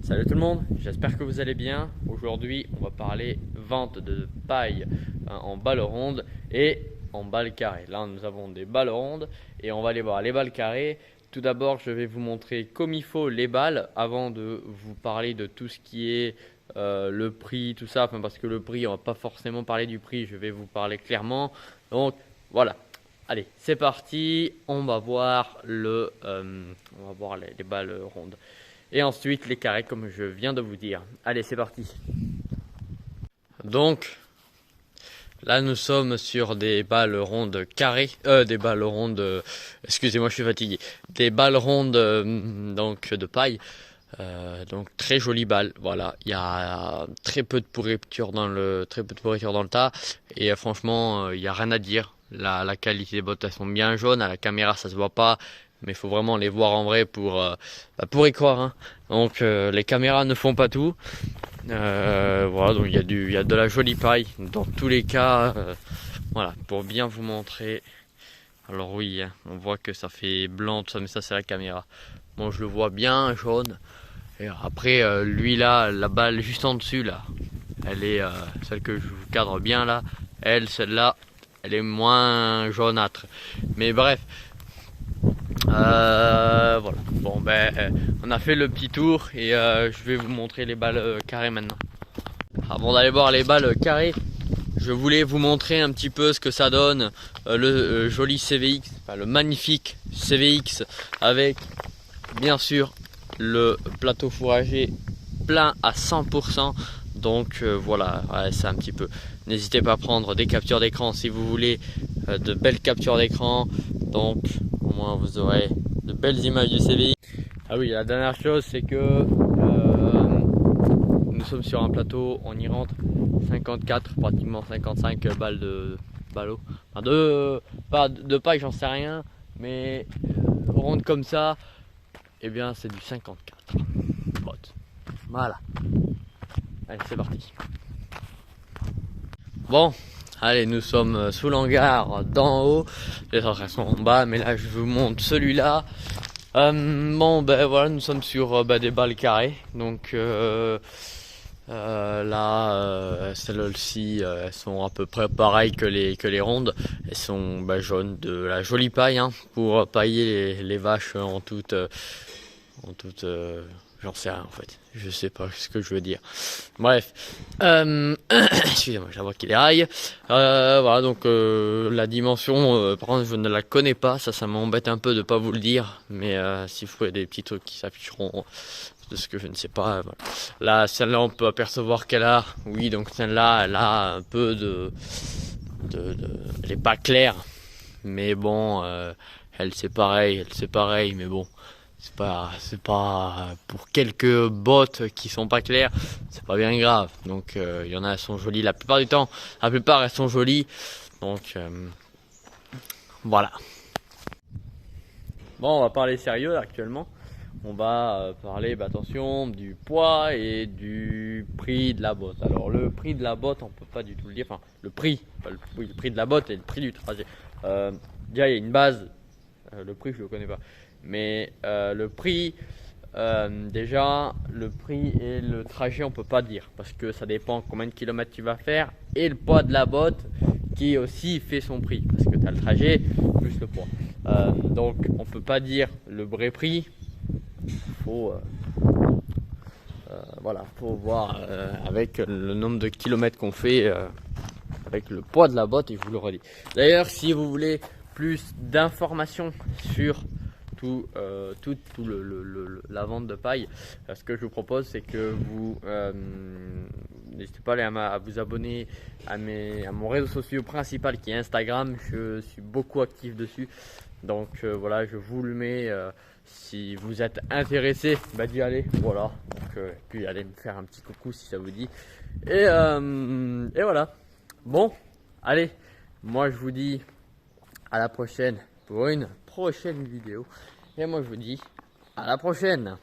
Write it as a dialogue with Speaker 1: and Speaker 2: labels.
Speaker 1: Salut tout le monde, j'espère que vous allez bien. Aujourd'hui, on va parler vente de paille en balles rondes et en balles carrées. Là, nous avons des balles rondes et on va aller voir les balles carrées. Tout d'abord, je vais vous montrer comme il faut les balles avant de vous parler de tout ce qui est le prix, tout ça. Enfin, parce que le prix, on va pas forcément parler du prix, je vais vous parler clairement. Donc, voilà. Allez, c'est parti. On va voir les balles rondes. Et ensuite les carrés comme je viens de vous dire. Allez, c'est parti. Donc, là nous sommes sur des balles rondes carrées. Des balles rondes, excusez-moi, je suis fatigué. Des balles rondes donc de paille. Donc très jolie balle. Voilà, il y a très peu de pourriture dans le tas. Et franchement, il n'y a rien à dire. La qualité des bottes, elles sont bien jaunes. À la caméra, ça se voit pas. Mais il faut vraiment les voir en vrai pour y croire, hein. Donc les caméras ne font pas tout. Voilà, donc il y a de la jolie paille dans tous les cas. Voilà, pour bien vous montrer. Alors oui, hein, on voit que ça fait blanc tout ça, mais ça c'est la caméra. Bon, je le vois bien jaune. Et après lui là, la balle juste en dessus là, elle est celle que je vous cadre bien là. Celle-là, elle est moins jaunâtre. Mais bref. Voilà. Bon on a fait le petit tour et je vais vous montrer les balles carrées maintenant. Avant d'aller voir les balles carrées, je voulais vous montrer un petit peu ce que ça donne le joli CVX, enfin le magnifique CVX avec bien sûr le plateau fourragé plein à 100%. Donc voilà, ouais, c'est un petit peu. N'hésitez pas à prendre des captures d'écran si vous voulez de belles captures d'écran. Donc au moins vous aurez de belles images du CVX. Ah oui, la dernière chose c'est que nous sommes sur un plateau, on y rentre 54, pratiquement 55 balles de ballot. Enfin pas de paille, j'en sais rien, mais ronde comme ça, et bien c'est du 54 bottes. Voilà. Allez, c'est parti. Bon, allez, nous sommes sous l'hangar d'en haut. Les autres sont en bas, mais là je vous montre celui-là. Bon, voilà, nous sommes sur des balles carrées. Donc là, celles-ci, elles sont à peu près pareilles que les rondes. Elles sont jaunes, de la jolie paille, hein, pour pailler les vaches en toute j'en sais rien en fait, je sais pas ce que je veux dire. Bref, excusez-moi, j'ai la voix qui déraille. Voilà, donc la dimension, par contre, je ne la connais pas, ça m'embête un peu de pas vous le dire, mais s'il faut, il y a des petits trucs qui s'afficheront de ce que je ne sais pas. Voilà. Là, celle-là, on peut apercevoir qu'elle a, oui, donc celle-là, elle a un peu elle est pas claire, mais bon, elle c'est pareil, mais bon. C'est pas pour quelques bottes qui sont pas claires, c'est pas bien grave. Donc il y en a, elles sont jolies la plupart du temps. La plupart elles sont jolies. Donc voilà. Bon, on va parler sérieux là, actuellement. On va parler, attention, du poids et du prix de la botte. Alors le prix de la botte, on peut pas du tout le dire. Enfin, le prix, le prix de la botte et le prix du trajet. Déjà, il y a une base. Le prix, je le connais pas. Mais le prix, déjà, le prix et le trajet, on peut pas dire. Parce que ça dépend combien de kilomètres tu vas faire. Et le poids de la botte qui aussi fait son prix. Parce que tu as le trajet plus le poids. Donc, on peut pas dire le vrai prix. Voilà, faut voir avec le nombre de kilomètres qu'on fait. Avec le poids de la botte, et je vous le redis. D'ailleurs, si vous voulez plus d'informations sur la vente de paille, ce que je vous propose, c'est que vous n'hésitez pas à vous abonner à mon réseau social principal qui est Instagram. Je suis beaucoup actif dessus, donc voilà, je vous le mets. Si vous êtes intéressé, d'y aller. Voilà, donc puis allez me faire un petit coucou si ça vous dit. Et voilà. Bon, allez, moi je vous dis à la prochaine pour une prochaine vidéo. Et moi je vous dis à la prochaine.